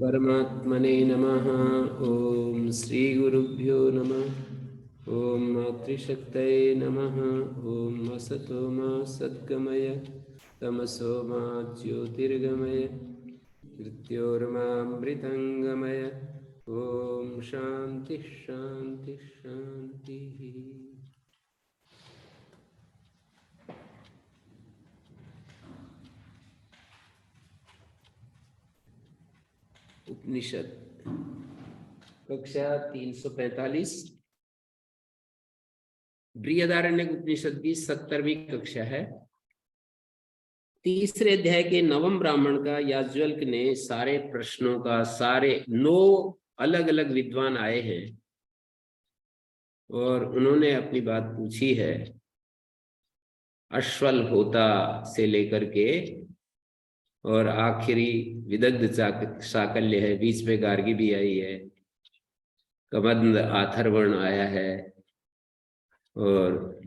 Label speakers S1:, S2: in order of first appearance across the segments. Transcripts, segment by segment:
S1: परमात्मने नमः। ओम श्री गुरुभ्यो नमः। ओम मातृशक्तये नमः। ओम असतो मा सद्गमय तमसो मा ज्योतिर्गमय मृत्योर्मामृतंगमय। ओम शांति शांति शांति। उपनिषद कक्षा 345 बृहदारण्यक उपनिषद की 70वीं कक्षा है। तीसरे अध्याय के नवम ब्राह्मण का याज्ञवल्क्य ने सारे प्रश्नों का, सारे 9 अलग अलग विद्वान आए हैं और उन्होंने अपनी बात पूछी है। अश्वल होता से लेकर के और आखिरी विदग्ध साकल्य है, बीच में गार्गी भी आई है, कबंध आथर्वण आया है। और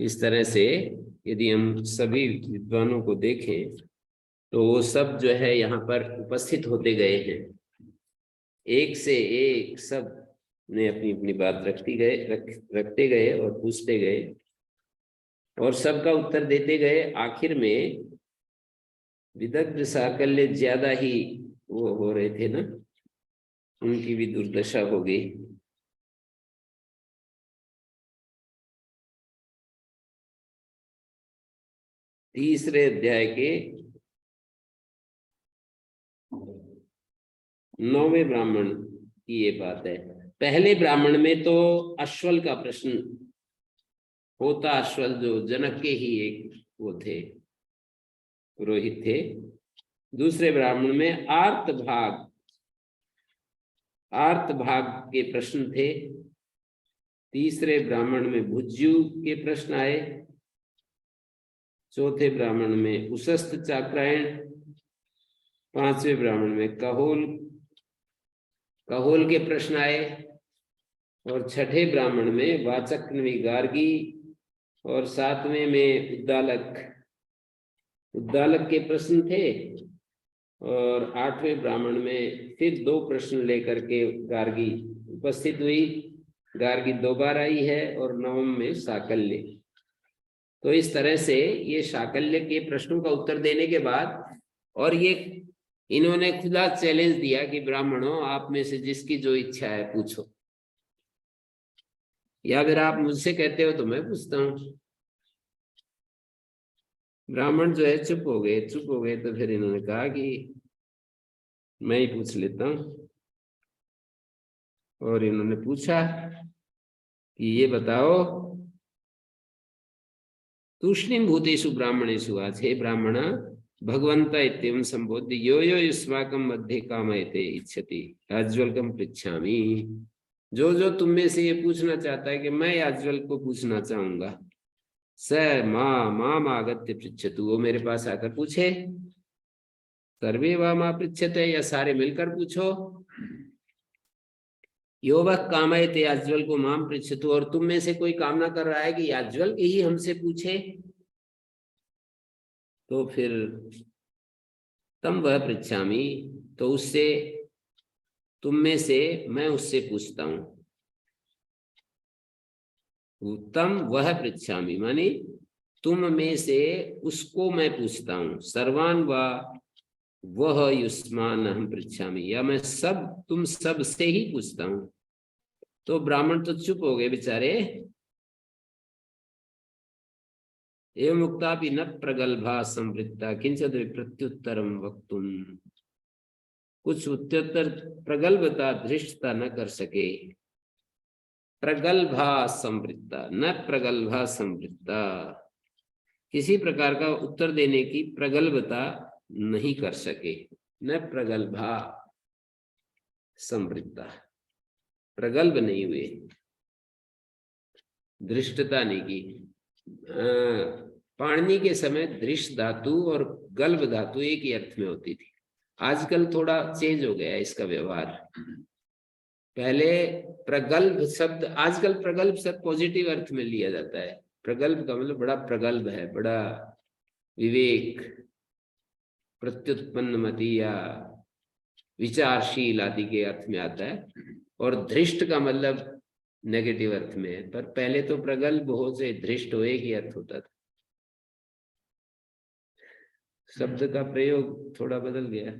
S1: इस तरह से यदि हम सभी विद्वानों को देखें तो वो सब जो है यहाँ पर उपस्थित होते गए हैं। एक से एक सब ने अपनी अपनी बात रखते गए और पूछते गए और सबका उत्तर देते गए। आखिर में विदग्ध साकल्य ज्यादा ही वो हो रहे थे ना, उनकी भी दुर्दशा हो गई। तीसरे अध्याय के 9वें ब्राह्मण की ये बात है। पहले ब्राह्मण में तो अश्वल का प्रश्न होता, अश्वल जो जनक के ही एक वो थे, पुरोहित थे। दूसरे ब्राह्मण में आर्त भाग के प्रश्न थे। तीसरे ब्राह्मण में भुज्यु के प्रश्न आए। चौथे ब्राह्मण में उसस्त चाक्रायण। पांचवें ब्राह्मण में कहोल के प्रश्न आए और छठे ब्राह्मण में वाचक्नवी गार्गी और सातवें में उद्दालक के प्रश्न थे। और आठवें ब्राह्मण में फिर 2 प्रश्न लेकर के गार्गी उपस्थित हुई। गार्गी 2 बार आई है और नवम में साकल्य। तो इस तरह से ये साकल्य के प्रश्नों का उत्तर देने के बाद, और ये इन्होंने खुला चैलेंज दिया कि ब्राह्मणों, आप में से जिसकी जो इच्छा है पूछो, या फिर आप मुझसे कहते हो तो मैं पूछता हूं। ब्राह्मण जो है चुप हो गए। तो फिर इन्होंने कहा कि मैं ही पूछ लेता हूं। और इन्होंने पूछा कि ये बताओ, तूष्णीम भूतेषु ब्राह्मणेषु आज, हे ब्राह्मण, भगवंत इत्येवं संबोध्य यो यो युष्माकं मध्ये कामयते इच्छति याज्ञवल्क्यं पृच्छामि। जो तुम में से ये पूछना चाहता है कि मैं याज्ञवल्क्य को पूछना चाहूंगा, स माम आगत्य पृच्छतु, वो मेरे पास आकर पूछे। सर्वे वा मा पृच्छते, या सारे मिलकर पूछो। यो वह कामयते याज्ञवल्क्यो माम पृच्छतु, और तुम में से कोई कामना कर रहा है कि याज्ञवल्क्य ही हमसे पूछे, तो फिर तम वह पृच्छामि, तो उससे, तुम में से मैं उससे पूछता हूं। तम वह पृच्छामि माने तुम में से उसको मैं पूछता हूं। सर्वान वह युष्मान अहम पृच्छामि, या मैं तुम सब से ही पूछता हूं। तो ब्राह्मण तो चुप हो गए बेचारे। एवं मुक्तापि न प्रगल्भा संवृत्ता किंचित प्रत्युत्तरम वक्तुम, कुछ उत्तर प्रगल्भता धृष्टता न कर सके। प्रगल्भा संवृत्ता, न प्रगल्भा संवृत्ता, किसी प्रकार का उत्तर देने की प्रगल्भता नहीं कर सके। न प्रगल्भा संवृत्ता, प्रगल्भ नहीं हुए, धृष्टता नहीं की। पाणिनि के समय दृष्ट धातु और गल्भ धातु एक ही अर्थ में होती थी। आजकल थोड़ा चेंज हो गया है इसका व्यवहार। पहले प्रगल्भ शब्द, आजकल प्रगल्भ शब्द पॉजिटिव अर्थ में लिया जाता है। प्रगल्भ का मतलब बड़ा प्रगल्भ है, बड़ा विवेक, प्रत्युत्पन्नमति या विचारशील आदि के अर्थ में आता है, और धृष्ट का मतलब नेगेटिव अर्थ में है। पर पहले तो प्रगल्भ हो से धृष्ट हो एक ही अर्थ होता था, शब्द का प्रयोग थोड़ा बदल गया।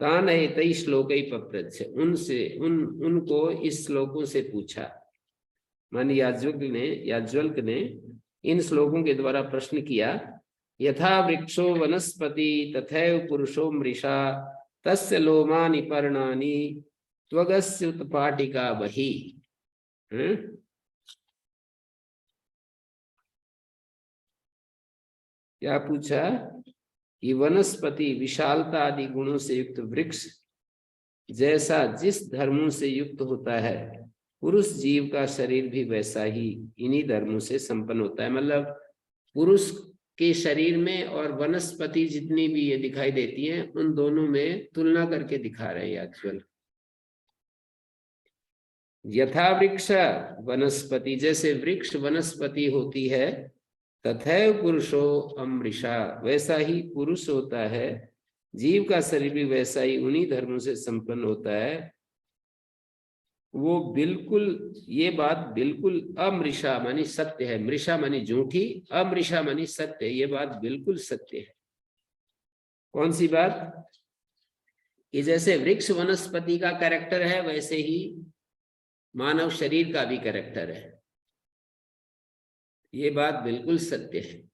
S1: तान है तई श्लोक ही पप्रच्छ, उनसे उनको इस श्लोकों से पूछा, मानी याज्वल्क ने इन श्लोकों के द्वारा प्रश्न किया। यथा वृक्षो वनस्पति तथैव पुरुषो मृषा तस्य लोमानि पर्णानि त्वगस्य उत्पाटिका बहि। क्या पूछा कि वनस्पति विशालता आदि गुणों से युक्त वृक्ष जैसा जिस धर्मों से युक्त होता है, पुरुष जीव का शरीर भी वैसा ही इन्हीं धर्मों से संपन्न होता है। मतलब पुरुष के शरीर में और वनस्पति जितनी भी ये दिखाई देती हैं, उन दोनों में तुलना करके दिखा रहे हैं आजकल। यथा वृक्ष वनस्पति, जैसे वृक्ष वनस्पति होती है, तथैव पुरुषो अमृषा, वैसा ही पुरुष होता है, जीव का शरीर भी वैसा ही उन्हीं धर्मों से संपन्न होता है। वो बिल्कुल, ये बात बिल्कुल अमृषा मानी सत्य है। मृषा मानी झूठी, अमृषा मानी सत्य, ये बात बिल्कुल सत्य है। कौन सी बात? कि जैसे वृक्ष वनस्पति का कैरेक्टर है, वैसे ही मानव शरीर का भी कैरेक्टर है। ये बात बिल्कुल सत्य है।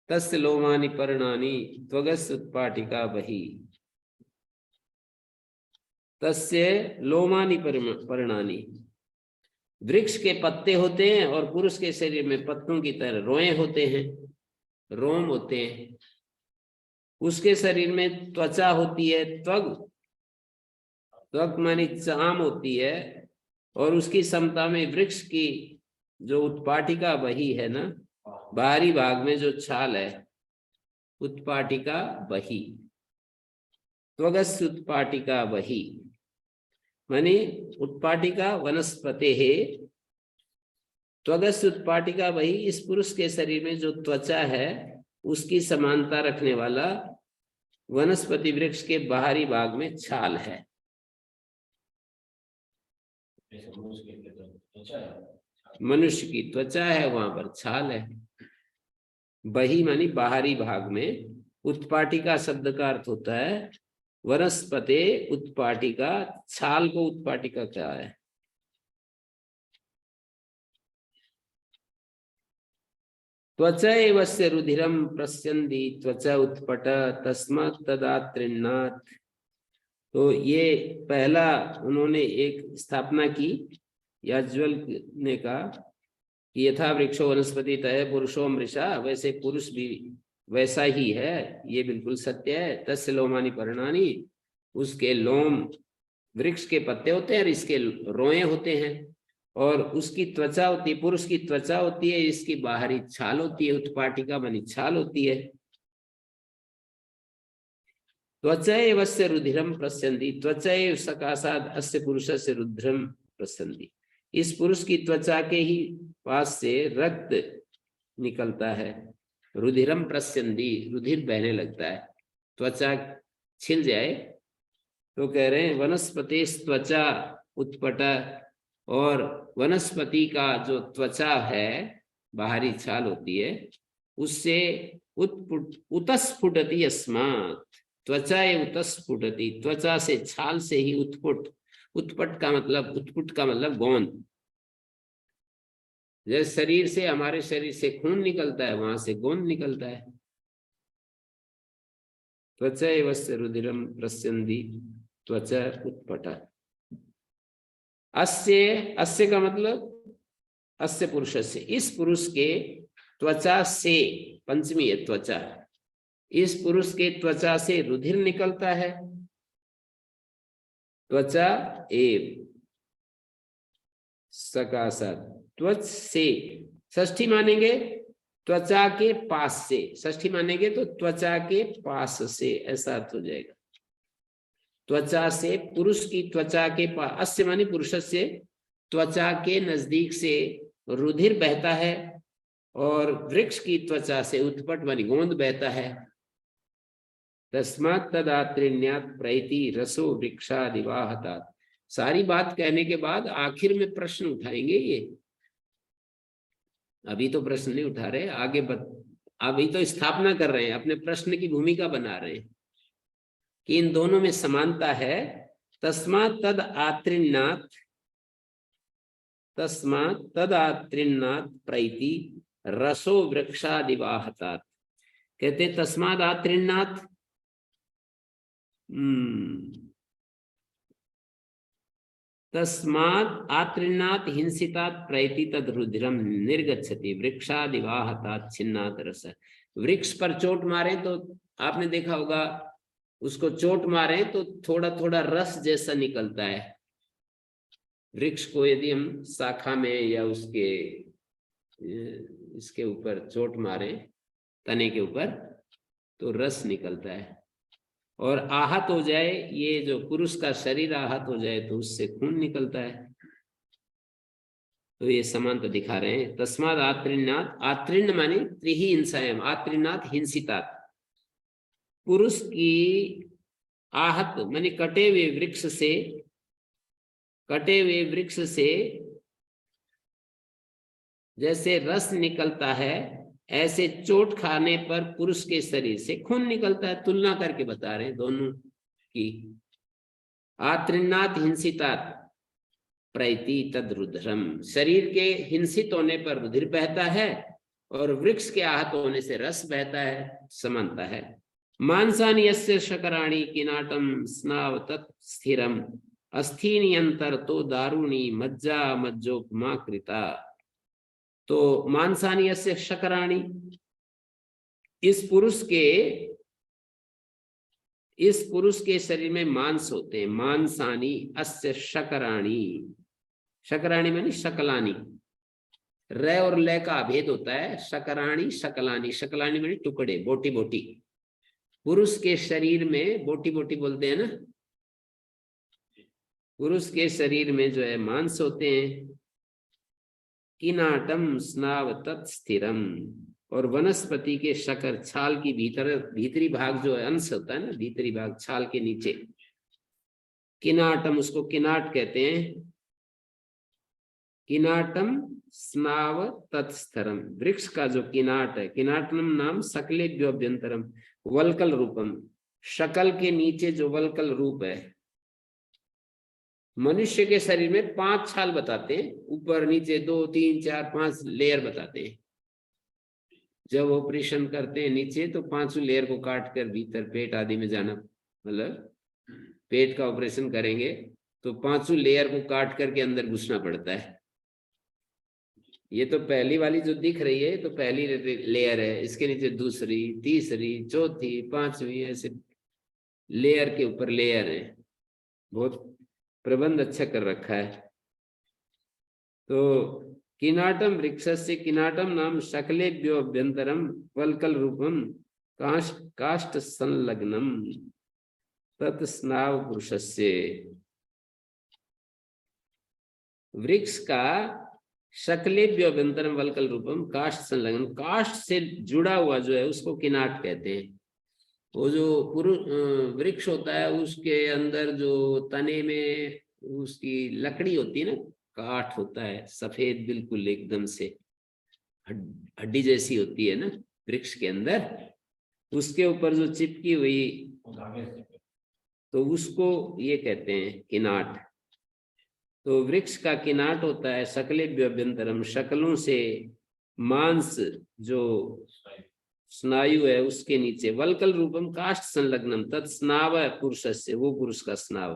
S1: तस्य लोमानि पर्णानि त्वगस्य उत्पाटिका बहि, तस्य लोमानि पर्णानि, वृक्ष के पत्ते होते हैं और पुरुष के शरीर में पत्तों की तरह रोए होते हैं, रोम होते हैं। उसके शरीर में त्वचा होती है, त्वग मानी चाम होती है, और उसकी समता में वृक्ष की जो उत्पाटिका बही है ना, बाहरी भाग में जो छाल है, उत्पाटिका बही, त्वगस्य उत्पाटिका बही मानी उत्पाटिका वनस्पते है, त्वगस्य उत्पाटिका बही, इस पुरुष के शरीर में जो त्वचा है उसकी समानता रखने वाला वनस्पति वृक्ष के बाहरी भाग में छाल है। मनुष्य की त्वचा है, वहां पर छाल है। बही मानी बाहरी भाग में। उत्पाटिका शब्द का अर्थ होता है वनस्पते उत्पाटिका, छाल को उत्पाटिका क्या है? त्वचा एवस्य रुधिरम प्रस्यन्ति त्वचा उत्पट तस्मात् तदा तृण्णात्। तो ये पहला उन्होंने एक स्थापना की, याज्वल्क ने कहा कि यथा वृक्षो वनस्पति तय पुरुषो मृषा, वैसे पुरुष भी वैसा ही है, ये बिल्कुल सत्य है। तस्य लोमानि पर्णानि, उसके लोम वृक्ष के पत्ते होते हैं और इसके रोए होते हैं, और उसकी त्वचा होती है, पुरुष की त्वचा होती है, इसकी बाहरी छाल होती है, उत्पाटिका मानी छाल होती है। त्वचा एवस्य रुधिरम प्रस्यन्ति, त्वचा एव सकाशात् अस्य पुरुषस्य रुधिरम प्रस्यन्ति, इस पुरुष की त्वचा के ही पास से रक्त निकलता है। रुधिरम प्रस्यन्ति, रुधिर बहने लगता है। त्वचा छिल जाए तो कह रहे हैं वनस्पति त्वचा उत्पट, और वनस्पति का जो त्वचा है, बाहरी छाल होती है, उससे उत्स्फुटति अस्मात्, त्वचा उत्स्फुटति, त्वचा से छाल से ही उत्पुट, उत्पट का मतलब, उत्पुट का मतलब गोंद। जैसे शरीर से, हमारे शरीर से खून निकलता है, वहां से गोंद निकलता है। त्वचा एवस्य रुधिरम प्रस्यन्ति त्वचा उत्पट। अस्य, अस्य का मतलब अस्य पुरुष से, इस पुरुष के त्वचा से, पंचमी है त्वचा, इस पुरुष के त्वचा से रुधिर निकलता है। त्वचा एव सकाशात्, त्वच से, षष्ठी मानेंगे त्वचा के पास से, षष्ठी मानेंगे तो त्वचा के पास से, ऐसा अर्थ हो जाएगा। त्वचा से, पुरुष की त्वचा के पास, अस्य मानी पुरुष से, त्वचा के नजदीक से रुधिर बहता है, और वृक्ष की त्वचा से उत्पट मानी गोंद बहता है। तस्मात् तदात्रिण्यात् प्रैति रसो वृक्षादिवाहतात्। सारी बात कहने के बाद आखिर में प्रश्न उठाएंगे ये। अभी तो प्रश्न नहीं उठा रहे, आगे अभी तो स्थापना कर रहे हैं, अपने प्रश्न की भूमिका बना रहे हैं कि इन दोनों में समानता है। तस्मात् तद आत्रिण्यात्, तस्मात् तद आत्रिण्यात् प्रैति रसो वृक्षादिवाहतात्। कहते तस्मात् आत्रिण्यात्, तस्मात् आत्रिण्यात् हिंसितात् प्रैति तद रुधिरम निर्गच्छति वृक्षादिवाहतात् छिन्नात् रस। वृक्ष पर चोट मारे तो आपने देखा होगा, उसको चोट मारे तो थोड़ा थोड़ा रस जैसा निकलता है। वृक्ष को यदि हम शाखा में या उसके इसके ऊपर चोट मारे, तने के ऊपर, तो रस निकलता है। और आहत हो जाए, ये जो पुरुष का शरीर आहत हो जाए तो उससे खून निकलता है। तो ये समानता दिखा रहे हैं। तस्माद आत्रिण्यात्, आत्रिण्य माने त्रिही हिंसायाम, आत्रिण्यात् हिंसितात्। पुरुष की आहत माने कटे हुए वृक्ष से, कटे हुए वृक्ष से जैसे रस निकलता है, ऐसे चोट खाने पर पुरुष के शरीर से खून निकलता है। तुलना करके बता रहे हैं दोनों की। आत्रिण्यात् हिंसितात् प्रैति तद रुद्रम, शरीर के हिंसित होने पर रुधिर बहता है और वृक्ष के आहत होने से रस बहता है, समानता है। मांसानि यस्य शकराणि किनाटम स्नाव तत् स्थिरम अस्थीनियंतर तो दारुणी मज्जा मज्जोपमा कृता। तो मांसानि यस्य शकराणि, इस पुरुष के शरीर में मांस होते हैं। मांसानि अस्य शकराणि, शकराणि मानी शकलानी, र और ल का अभेद होता है। शकराणि शकलानी, शकलानी मानी टुकड़े, बोटी बोटी। पुरुष के शरीर में बोटी बोटी बोलते हैं ना, पुरुष के शरीर में जो है मांस होते हैं। किनाटम स्नाव तत्स्थिरम, और वनस्पति के शकर, छाल की भीतरी भाग जो है, अंश होता है ना, भीतरी भाग छाल के नीचे, किनाटम, उसको किनाट कहते हैं। किनाटम स्नाव तत्स्थरम, वृक्ष का जो किनाट है, किनाटम नाम सकलेभ्योऽभ्यंतरम वल्कल रूपम, शकल के नीचे जो वल्कल रूप है। मनुष्य के शरीर में 5 छाल बताते हैं, ऊपर नीचे 2 3 4 5 लेयर बताते हैं। जब ऑपरेशन करते हैं नीचे तो 5 लेयर को काट कर भीतर पेट आदि में जाना, मतलब पेट का ऑपरेशन करेंगे तो 5 लेयर को काट करके अंदर घुसना पड़ता है। ये तो पहली वाली जो दिख रही है तो पहली लेयर है, इसके नीचे दूसरी, तीसरी, चौथी, 5वीं, ऐसे लेयर के ऊपर लेयर है। बहुत प्रबंध अच्छा कर रखा है। तो किनाटम वृक्षस्य, किनाटम नाम शकलेभ्यो अभ्यंतरम वल्कल रूपम काष्ठ संलग्नम तत्स्नाव पुरुषस्य। वृक्ष का शकलेभ्यो अभ्यंतरम वल्कल रूपम काष्ठ संलग्न, काष्ठ से जुड़ा हुआ जो है उसको किनाट कहते हैं। वो जो वृक्ष होता है उसके अंदर जो तने में उसकी लकड़ी होती है ना, काठ होता है, सफेद बिल्कुल एकदम से हड्डी जैसी होती है ना वृक्ष के अंदर, उसके ऊपर जो चिपकी हुई, तो उसको ये कहते हैं किनाट। तो वृक्ष का किनाट होता है शकलेभ्यो अभ्यंतरम, शकलों से मांस जो स्नायु है उसके नीचे, वल्कल रूपम काष्ठ संलग्नम तत्स्नाव पुरुषस्य, वो पुरुष का स्नाव।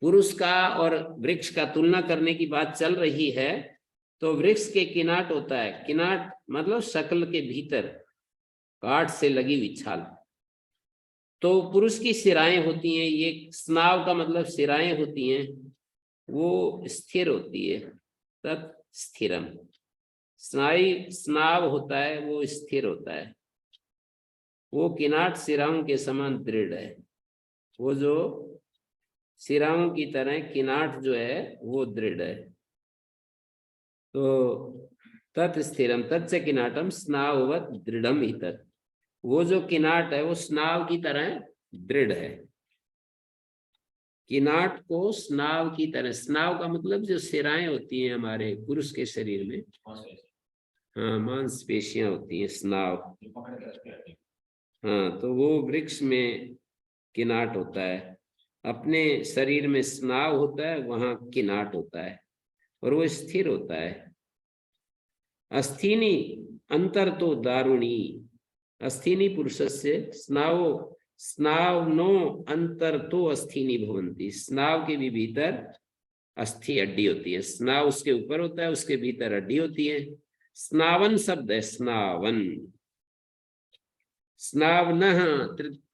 S1: पुरुष का और वृक्ष का तुलना करने की बात चल रही है तो वृक्ष के किनाट होता है, किनाट मतलब शकल के भीतर काठ से लगी हुई छाल। तो पुरुष की सिराएं होती हैं, ये स्नाव का मतलब सिराएं होती हैं, वो स्थिर होती है। तत्स्थिरम, स्नाव होता है वो स्थिर होता है। वो किनाट सिराओं के समान दृढ़ है। वो जो सिराओं की तरह किनाट जो है वो दृढ़ है। तो तत् स्थिरम तच्च किनाटम स्नाववत दृढ़म इतर। वो जो किनाट है वो स्नाव की तरह दृढ़ है। किनाट को स्नाव की तरह, स्नाव का मतलब जो सिराएं होती हैं हमारे पुरुष के शरीर में, हाँ मांसपेशियां होती हैं स्नाव, हाँ तो वो वृक्ष में किनाट होता है। अपने शरीर में स्नाव होता है, वहां किनाट होता है और वो स्थिर होता है। अस्थिनी अंतर तो दारुणी, अस्थिनी पुरुषस्य स्नाव स्नावनो अंतर तो अस्थिनी भवन्ति। स्नाव के भी भीतर अस्थि हड्डी होती है, स्नाव उसके ऊपर होता है, उसके भीतर हड्डी होती है। स्नावन शब्द है, स्नावन, स्नावनः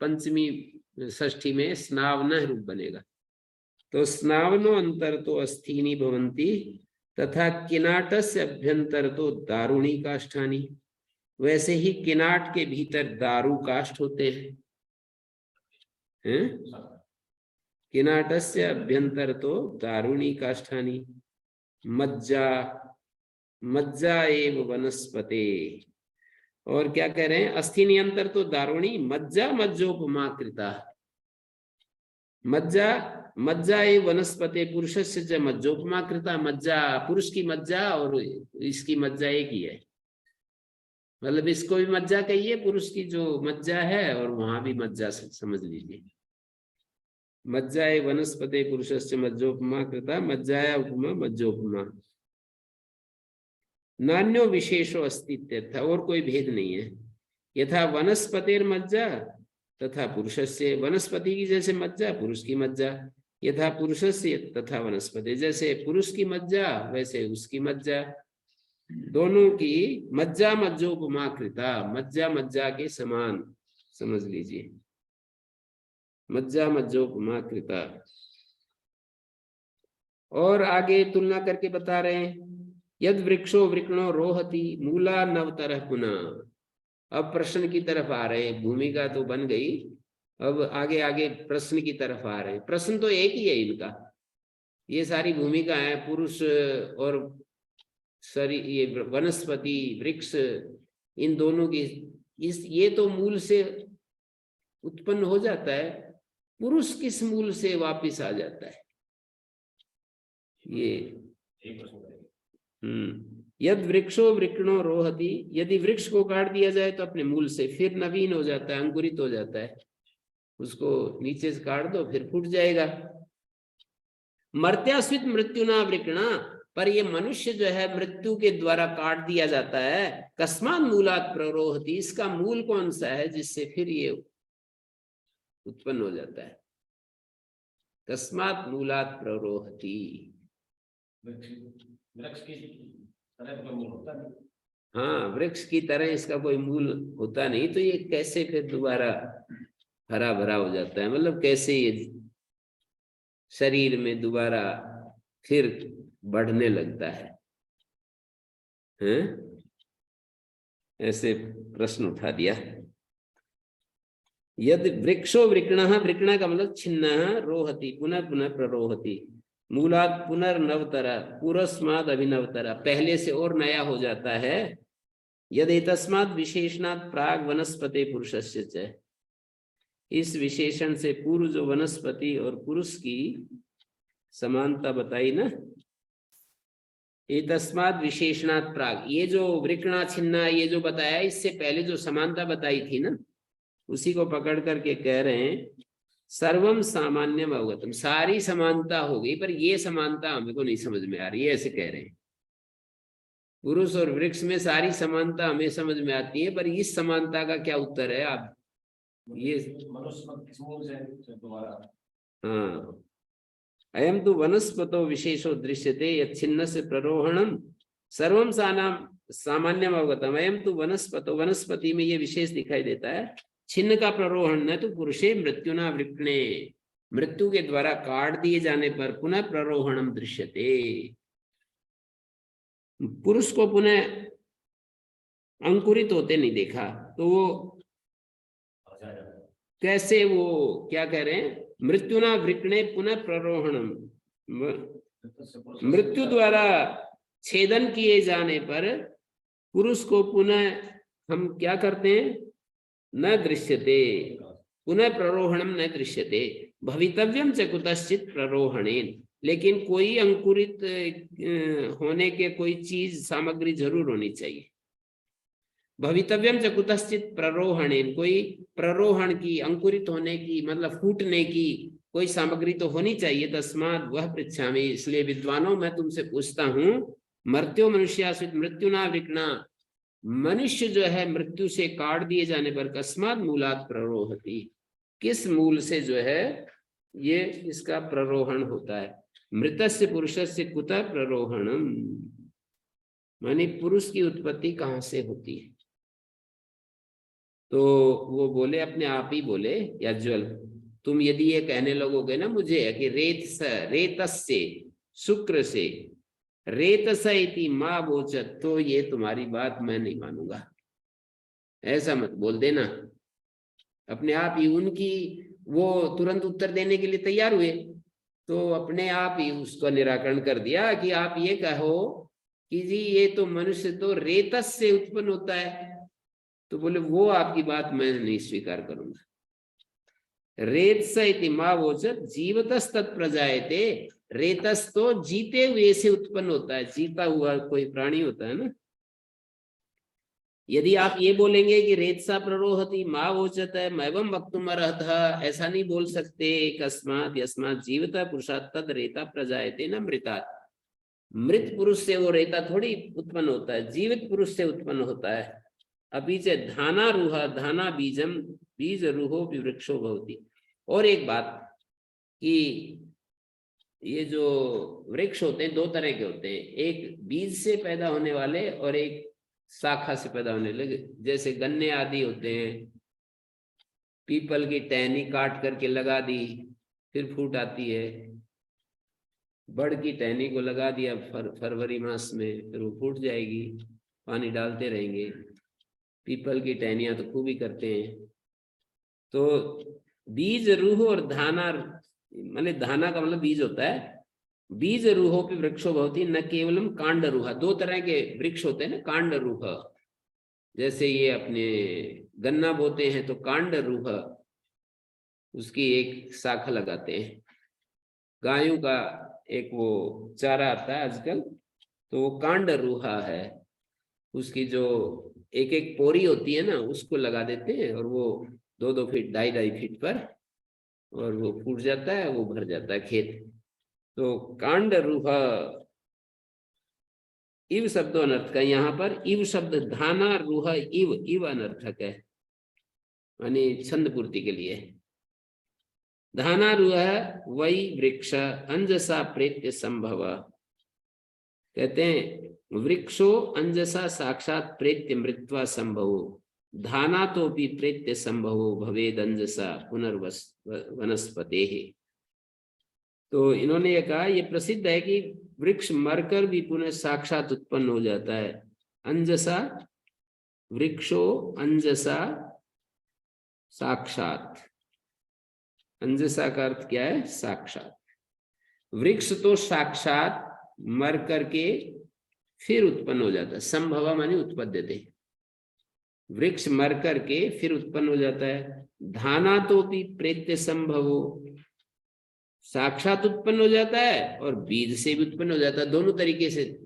S1: पंचमी षष्ठी में स्नावनः रूप बनेगा। तो स्नावनो अंतर तो अस्थिनी भवन्ति तथा किनाटस्य अभ्यंतर तो दारुणी काष्ठानी। वैसे ही किनाट के भीतर दारू काष्ठ होते हैं, किनाटस्य अभ्यंतर तो दारुणी काष्ठानी। मज्जा मज्जा एव वनस्पते। और क्या कह रहे हैं, अस्थि नियंतर तो दारुणी मज्जा मज्जोपमा कृता। मज्जा मज्जा एव वनस्पते पुरुषस्य च मज्जोपमा कृता। मज्जा पुरुष की मज्जा और इसकी मज्जा एक ही है, मतलब इसको भी मज्जा कहिए, पुरुष की जो मज्जा है, और वहां भी मज्जा समझ लीजिए। मज्जाए वनस्पते पुरुषस्य मज्जोपमा कृता, मज्जाया उपमा मज्जोपमा। नान्यो विशेषो अस्तित्व, और कोई भेद नहीं है। यथा वनस्पतिर मज्जा तथा पुरुषस्य, वनस्पति की जैसे मज्जा पुरुष की मज्जा। यथा पुरुषस्य तथा वनस्पति, जैसे पुरुष की मज्जा वैसे उसकी मज्जा। दोनों की मज्जा मज्जोपमा कृता, मज्जा मज्जा के समान समझ लीजिए, मज्जा मज्जोपमा कृता। और आगे तुलना करके बता रहे हैं, यद वृक्षो वृक्णो रोहति मूला नवतरः पुनः। अब प्रश्न की तरफ आ रहे हैं, भूमिका तो बन गई, अब आगे आगे प्रश्न की तरफ आ रहे हैं। प्रश्न तो एक ही है इनका, ये सारी भूमिका है पुरुष और शरीर, ये वनस्पति वृक्ष, इन दोनों की इस ये तो मूल से उत्पन्न हो जाता है, पुरुष किस मूल से वापिस आ जाता है, ये यद वृक्षो वृक्णो रोहति, यदि वृक्ष को काट दिया जाए तो अपने मूल से फिर नवीन हो जाता है, अंकुरित हो जाता है। उसको नीचे से काट दो फिर फूट जाएगा। मर्त्यास्वित मृत्युना वृक्णा, पर ये मनुष्य जो है मृत्यु के द्वारा काट दिया जाता है। कस्मात् मूलात् प्ररोहति, इसका मूल कौन सा है जिससे फिर ये उत्पन्न हो जाता है। कस्मात् मूलात् प्ररोहति, वृक्ष की तरह कोई मूल होता नहीं। हाँ, वृक्ष की तरह इसका कोई मूल होता नहीं, तो ये कैसे फिर दोबारा हरा भरा हो जाता है, मतलब कैसे ये शरीर में दोबारा फिर बढ़ने लगता है, हैं? ऐसे प्रश्न उठा दिया। यदि वृक्षो वृक्णः, वृक्ण का मतलब छिन्न, रोहति पुनः पुनः प्ररोहति, मूलात् पुनर्नवतरा, पूर्वस्माद् अभिनवतरा, पहले से और नया हो जाता है। यदि तस्मात् विशेषणात् प्राग वनस्पति पुरुषस्य च, इस विशेषण से पूर्व जो वनस्पति और पुरुष की समानता बताई ना, ये तस्मात् विशेषणात् प्राग, ये जो वृक्णा छिन्ना ये जो बताया, इससे पहले जो समानता बताई थी ना, उसी को पकड़ करके कह रहे हैं सर्वम सामान्यम अवगतम, सारी समानता हो गई पर ये समानता हमें को नहीं समझ में आ रही है, ऐसे कह रहे हैं। पुरुष और वृक्ष में सारी समानता हमें समझ में आती है, पर इस समानता का क्या उत्तर है आप ये हाँ, अयम तो वनस्पतो विशेषो दृश्यते यच्छिन्न से प्ररोहणम सर्वम सामान्यम अवगतम। अयम तो वनस्पतो, वनस्पति में ये विशेष दिखाई देता है। छिन्न का प्ररोहण न तो पुरुषे मृत्युना वृक्णे, मृत्यु के द्वारा काट दिए जाने पर पुनः प्ररोहणम दृश्यते, पुरुष को पुनः अंकुरित होते नहीं देखा, तो वो कैसे, वो क्या कह रहे हैं, मृत्युना वृक्णे पुनः प्ररोहणम, मृत्यु द्वारा छेदन किए जाने पर पुरुष को पुनः हम क्या करते हैं, न दृश्यते, पुनः प्ररोहणम न दृश्यते, भवितव्यम च कुतश्चित प्ररोहणेन, लेकिन कोई अंकुरित होने के कोई चीज सामग्री जरूर होनी चाहिए। भवितव्यम च कुतश्चित प्ररोहणेन, कोई प्ररोहण की, अंकुरित होने की, मतलब फूटने की कोई सामग्री तो होनी चाहिए। तस्मात् वह पृच्छामि, इसलिए विद्वानों मैं तुमसे पूछता हूँ, मर्त्यो मनुष्यासुत मृत्युना विकना, मनुष्य जो है मृत्यु से काट दिए जाने पर कस्मात् मूलात् प्ररोहति, किस मूल से जो है ये इसका प्ररोहण होता है। मृतस्य पुरुषस्य कुतः प्ररोहणम, माने पुरुष की उत्पत्ति कहाँ से होती है। तो वो बोले, अपने आप ही बोले, यज्वल तुम यदि ये कहने लगोगे ना मुझे कि रेतस्य शुक्र से रेतस इति माँ वोचत, तो ये तुम्हारी बात मैं नहीं मानूंगा। ऐसा मत बोल देना। अपने आप ही उनकी वो तुरंत उत्तर देने के लिए तैयार हुए, तो अपने आप ही उसका निराकरण कर दिया कि आप ये कहो कि जी ये तो मनुष्य तो रेतस से उत्पन्न होता है। तो बोले वो आपकी बात मैं नहीं स्वीकार करूंगा। रेतस इति मा वोचत जीवतस तत् प्रजायते, रेतस तो जीते हुए से उत्पन्न होता है, जीता हुआ कोई प्राणी होता है ना। यदि आप ये बोलेंगे कि रेतसा प्ररोहति मा वोचत है मैवम वक्तुम अर्हतः, ऐसा नहीं बोल सकते। कस्मात् यस्मात् जीवता पुरुषात् तद रेता प्रजायते न मृतात्, मृत पुरुष से वो रेता थोड़ी उत्पन्न होता है, जीवित पुरुष से उत्पन्न होता है। अभी से धाना रूहा धाना बीजम बीज रूहो विवृक्षो भवति। और एक बात कि ये जो वृक्ष होते हैं दो तरह के होते हैं, एक बीज से पैदा होने वाले और एक शाखा से पैदा होने लगे। जैसे गन्ने आदि होते हैं, पीपल की टहनी काट करके लगा दी फिर फूट आती है, बड़ की टहनी को लगा दिया फरवरी मास में, फिर वो फूट जाएगी, पानी डालते रहेंगे। पीपल की टहनियां तो खूब ही करते हैं। तो बीज रूह और धाना, माने धाना का मतलब बीज होता है, बीज रूहो पे वृक्षो भवति न केवलम कांड रूहा। दो तरह के वृक्ष होते हैं ना, कांड रूह, जैसे ये अपने गन्ना बोते हैं तो कांड रूह उसकी एक शाखा लगाते हैं। गायों का एक वो चारा आता है आजकल, तो वो कांड रूहा है, उसकी जो एक एक पोरी होती है ना उसको लगा देते हैं, और वो 2-2 फीट 2.5 फीट पर, और वो फूट जाता है, वो भर जाता है खेत। तो कांड रूहा इव शब्द अनर्थ का, यहाँ पर इव शब्द धाना रूहा इव, इव अनर्थक है, मानी छंद पूर्ति के लिए। धाना रूहा वही वृक्ष अंजसा प्रेत्य संभव, कहते हैं वृक्षो अंजसा साक्षात प्रेत्य मृत्वा संभव, धाना तो भी प्रेत्य संभव भवेद अंजसा पुनर्वनस्पते। तो इन्होंने ये कहा, ये प्रसिद्ध है कि वृक्ष मरकर भी पुनः साक्षात उत्पन्न हो जाता है। अंजसा वृक्षो अंजसा साक्षात, अंजसा का अर्थ क्या है, साक्षात। वृक्ष तो साक्षात मर करके फिर उत्पन्न हो जाता है, संभव मानी उत्पद्यते, वृक्ष मर करके फिर उत्पन्न हो जाता है। धाना तो भी प्रेत्य संभवो, साक्षात उत्पन्न हो जाता है और बीज से भी उत्पन्न हो जाता है, दोनों तरीके से।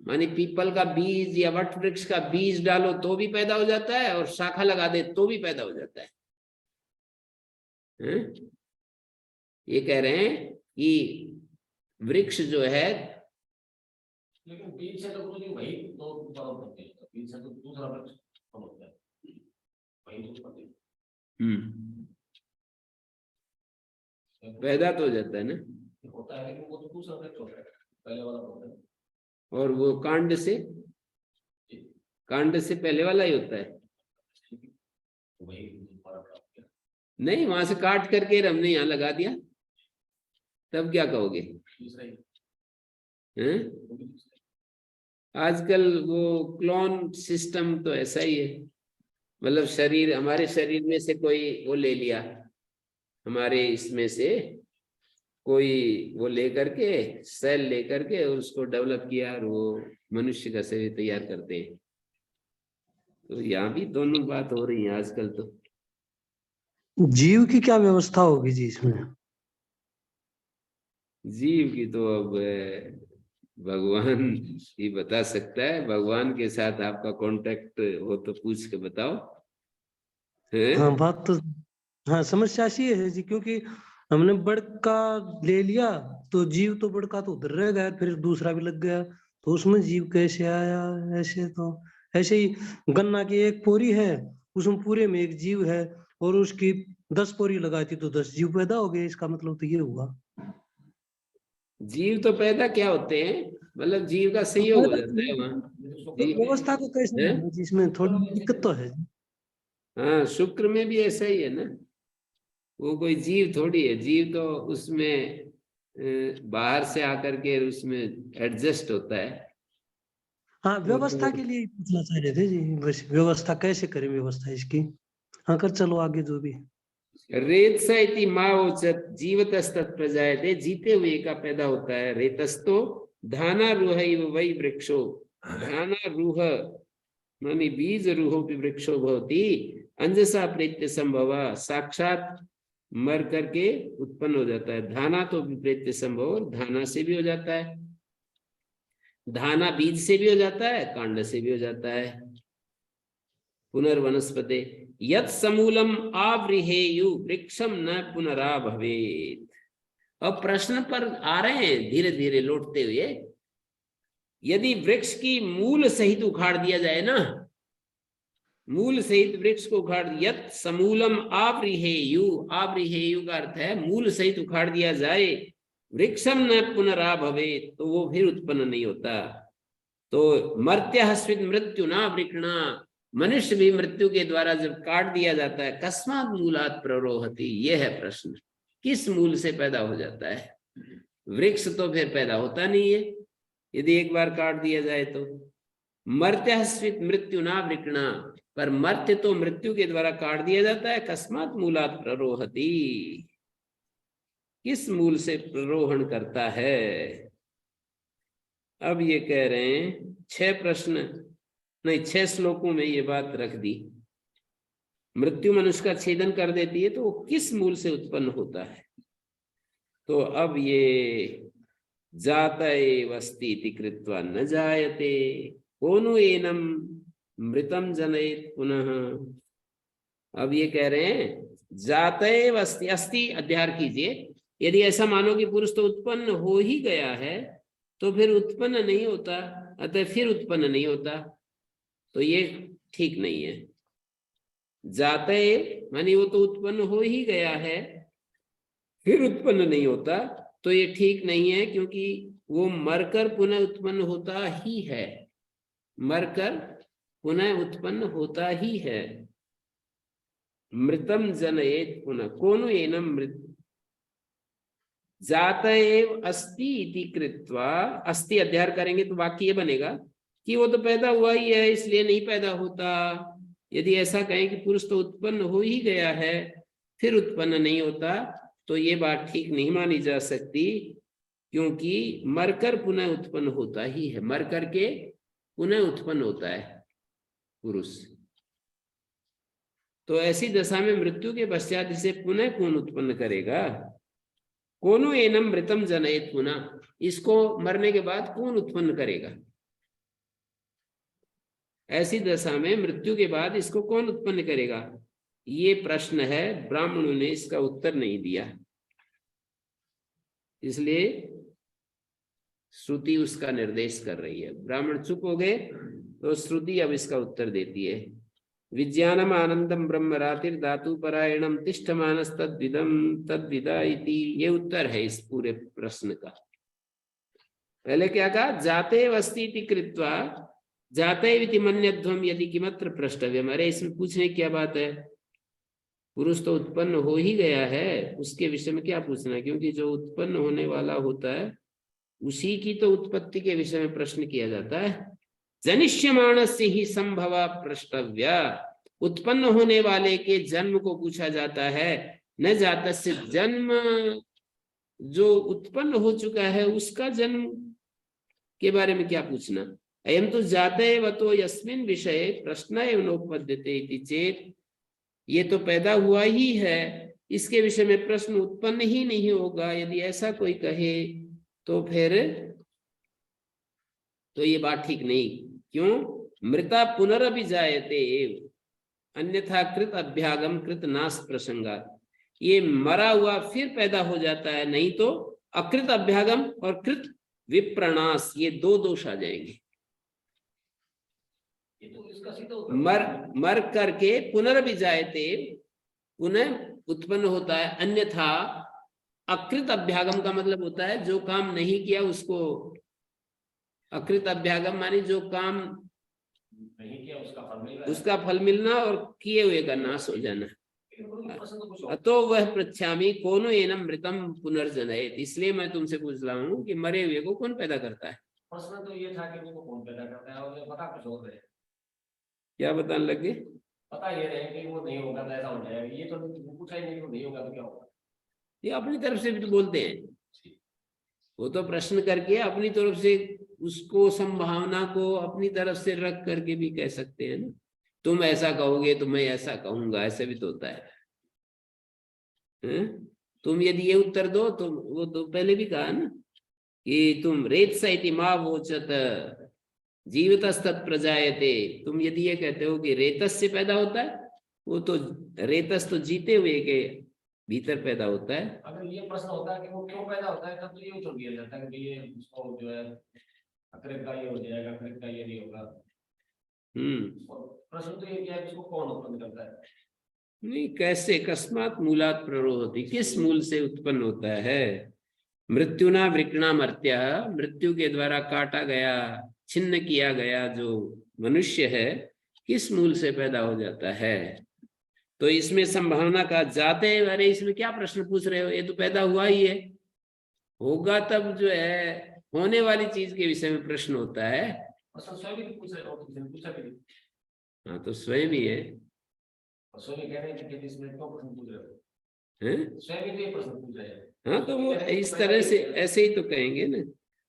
S1: मानी पीपल का बीज या वट वृक्ष का बीज डालो तो भी पैदा हो जाता है, और शाखा लगा दे तो भी पैदा हो जाता है। ये कह रहे हैं कि वृक्ष जो है,
S2: लेकिन बीज से तो कुछ नहीं, वही तो बीज से तो दूसरा वृक्ष होता है, वही तो
S1: पैदा तो हो जाता है ना,
S2: होता है, लेकिन वो तो दूसरा वृक्ष होता है, पहले वाला होता है।
S1: और वो कांड से पहले वाला ही होता है।
S2: वही
S1: नहीं, वहां से काट करके हमने यहाँ लगा दिया, तब क्या कहोगे? हैं? आजकल वो क्लोन सिस्टम तो ऐसा ही है, मतलब शरीर, हमारे शरीर में से कोई वो ले लिया, हमारे इसमें से कोई वो लेकर के सेल लेकर के उसको डेवलप किया, और वो मनुष्य का शरीर तैयार करते हैं। तो यहाँ भी दोनों बात हो रही है आजकल तो।
S3: जीव की क्या व्यवस्था होगी जी इसमें?
S1: जीव की तो अब भगवान ही बता सकता है। भगवान के साथ आपका कांटेक्ट हो तो पूछ के बताओ। है?
S3: हाँ बात तो, हाँ समस्या ऐसी है जी, क्योंकि हमने बड़का ले लिया तो जीव तो बड़का तो उधर रह गया, फिर दूसरा भी लग गया, तो उसमें जीव कैसे आया? ऐसे तो ऐसे ही गन्ना की एक पोरी है, उसमें पूरे में एक जीव है, और उसकी 10 पोरी लगाई थी तो 10 जीव पैदा हो गए, इसका मतलब तो ये हुआ।
S1: जीव तो पैदा क्या होते हैं, मतलब जीव का
S3: तो
S1: सहयोग हो
S3: पैदा
S1: जाता है वहाँ।
S3: तो
S1: जीव
S3: व्यवस्था को कैसे
S1: है?
S3: होगी जी, इसमें थोड़ी दिक्कत तो है।
S1: हाँ, शुक्र में भी ऐसा ही है ना। वो कोई जीव थोड़ी है, जीव तो उसमें बाहर से आकर के उसमें एडजस्ट होता है।
S3: हाँ
S1: वो
S3: व्यवस्था
S1: तो
S3: के लिए पूछना चाह रहे थे जी, बस व्यवस्था कैसे करें व्यवस्था इसकी। हाँ कर चलो आगे जो भी।
S1: रेतसा इति मावोचत जीवतस्तत् प्रजायते, जीते हुए का पैदा होता है। रेतस्तो धानारूह इव वै वृक्षो, धानारूह मानी बीज रूहो भी वृक्षो भवति, अंजसा प्रेत्य संभव, साक्षात मर करके उत्पन्न हो जाता है। धाना तो विप्रेत्य संभव, धाना से भी हो जाता है, धाना बीज से भी हो जाता है, कांड से भी हो जाता है। पुनर्वनस्पते यत् समूलम आवृहेयु वृक्षम न पुनरा भवेत्। अब प्रश्न पर आ रहे हैं धीरे धीरे लौटते हुए। यदि वृक्ष की मूल सहित उखाड़ दिया जाए ना, मूल सहित वृक्ष को उखाड़, यत् समूलम आवृहेयु, आवृहेयु का अर्थ है मूल सहित उखाड़ दिया जाए, वृक्षम न पुनरा भवेत्, तो वो फिर उत्पन्न नहीं होता। तो मर्त्य स्वित मृत्यु ना वृक्षणा, मनुष्य भी मृत्यु के द्वारा जब काट दिया जाता है, कस्मात् मूलात् प्ररोहति, यह है प्रश्न, किस मूल से पैदा हो जाता है? वृक्ष तो फिर पैदा होता नहीं है यदि एक बार काट दिया जाए तो। मर्त्य स्वित मृत्यु ना वृक्षणा, पर मर्त्य तो मृत्यु के द्वारा काट दिया जाता है, कस्मात् मूलात् प्ररोहति, किस मूल से प्ररोहण करता है? अब ये कह रहे हैं 6 प्रश्न नहीं 6 श्लोकों में ये बात रख दी। मृत्यु मनुष्य का छेदन कर देती है, तो वो किस मूल से उत्पन्न होता है? तो अब ये जातएव अस्ति इति कृत्वा न जायते, कोनु एनम मृतम जनयेत् पुनः। अब ये कह रहे हैं जातएव अस्ति, अस्ति अध्यार कीजिए। यदि ऐसा मानो कि पुरुष तो उत्पन्न हो ही गया है, तो फिर उत्पन्न नहीं होता, अतः फिर उत्पन्न नहीं होता, तो ये ठीक नहीं है। जातएव मानी वो तो उत्पन्न हो ही गया है, फिर उत्पन्न नहीं होता, तो ये ठीक नहीं है, क्योंकि वो मरकर पुनः उत्पन्न होता ही है, मरकर पुनः उत्पन्न होता ही है। मृतम जनयेत् पुनः, कोनो एनम मृत, जातएव अस्ति इति कृत्वा, अस्ति अध्यार करेंगे तो वाक्य ये बनेगा कि वो तो पैदा हुआ ही है इसलिए नहीं पैदा होता। यदि ऐसा कहें कि पुरुष तो उत्पन्न हो ही गया है फिर उत्पन्न नहीं होता, तो ये बात ठीक नहीं मानी जा सकती, क्योंकि मरकर पुनः उत्पन्न होता ही है, मर करके पुनः उत्पन्न होता है पुरुष। तो ऐसी दशा में मृत्यु के पश्चात इसे पुनः कौन उत्पन्न करेगा? कोनो एनम मृतम जनयेत् पुनः, इसको मरने के बाद कौन उत्पन्न करेगा? ऐसी दशा में मृत्यु के बाद इसको कौन उत्पन्न करेगा? ये प्रश्न है, ब्राह्मणों ने इसका उत्तर नहीं दिया, इसलिए श्रुति उसका निर्देश कर रही है। ब्राह्मण चुप हो गए तो श्रुति अब इसका उत्तर देती है। विज्ञानम आनंदम ब्रह्म रातिर धातु परायणम तिष्ठमानस तद्विदम तद्विदा इति, ये उत्तर है इस पूरे प्रश्न का। पहले क्या कहा? जाते अस्ति इति कृत्वा जाते इति मन्यध्वम यदि किमत्र प्रष्टव्यम। अरे इसमें पूछने क्या बात है, पुरुष तो उत्पन्न हो ही गया है, उसके विषय में क्या पूछना है? क्योंकि जो उत्पन्न होने वाला होता है उसी की तो उत्पत्ति के विषय में प्रश्न किया जाता है। जनिष्यमाणस्य ही संभव प्रष्टव्य, उत्पन्न होने वाले के जन्म को पूछा जाता है, न जातस्य जन्म, जो उत्पन्न हो चुका है उसका जन्म के बारे में क्या पूछना? अयम तो जाते वतो यस्मिन विषय प्रश्न एव नोपपद्यते इति चेत, ये तो पैदा हुआ ही है, इसके विषय में प्रश्न उत्पन्न ही नहीं होगा। यदि ऐसा कोई कहे तो फिर तो ये बात ठीक नहीं। क्यों? मृता पुनरभिजायते एव अन्यथा कृत अभ्यागम कृत नाश प्रसंगात, ये मरा हुआ फिर पैदा हो जाता है, नहीं तो अकृत अभ्यागम और कृत विप्रनाश, ये दो दोष आ जाएंगे।
S2: ये तो इसका सीधा
S1: मर करके पुनरभिजायते, पुनः उत्पन्न होता है, अन्यथा अकृत अभ्यागम का मतलब होता है जो काम नहीं किया उसको, अकृत अभ्यागम मानी जो काम
S2: नहीं किया
S1: उसका फल मिलना और किए हुए का नाश हो जाना। तो वह पृच्छामि कोनो एनम मृतम पुनर्जनयेत, इसलिए मैं तुमसे पूछ रहा हूँ कि मरे हुए को कौन पैदा करता है?
S2: प्रश्न तो ये था कि वो कौन पैदा करता है, और पता कुछ और है।
S1: क्या बताने लगे?
S2: पता ये रहे कि वो नहीं होगा तो ऐसा हो जाएगा, ये तो पूछा ही नहीं, नहीं होगा तो क्या होगा।
S1: ये अपनी तरफ से भी तो बोलते हैं, वो तो प्रश्न करके अपनी तरफ से उसको संभावना को अपनी तरफ से रख करके भी कह सकते हैं ना। तुम ऐसा कहोगे तो मैं ऐसा कहूंगा, ऐसे भी तो होता है। तुम यदि ये उत्तर दो तो वो तो पहले भी कहा ना कि तुम रेतसा इति मा वोचत जीवितस्तत् प्रजायते, तुम यदि ये कहते हो कि रेतस से पैदा होता है, वो तो रेतस तो जीते हुए के भीतर पैदा होता है।
S2: अगर ये प्रश्न होता है कि वो क्यों पैदा होता है, तब तो ये उत्तर दिया जाता है कि ये उसको जो है अकृत का ये हो जाएगा, अकृत का ये नहीं होगा। प्रश्न तो ये क्या है, उसको कौन उत्पन्न करता है?
S1: नहीं, कैसे, कस्मात मूलात प्ररोहति, किस मूल से उत्पन्न होता है? मृत्युना वृकणा मर्त्य, मृत्यु के द्वारा काटा गया, छिन्न किया गया जो मनुष्य है, किस मूल से पैदा हो जाता है? तो इसमें संभावना का जाते, अरे इसमें क्या प्रश्न पूछ रहे हो, ये तो पैदा हुआ ही है, होगा तब जो है होने वाली चीज के विषय में प्रश्न होता है। हाँ तो स्वयं ही है, हाँ तो वो इस तरह से ऐसे ही तो कहेंगे ना।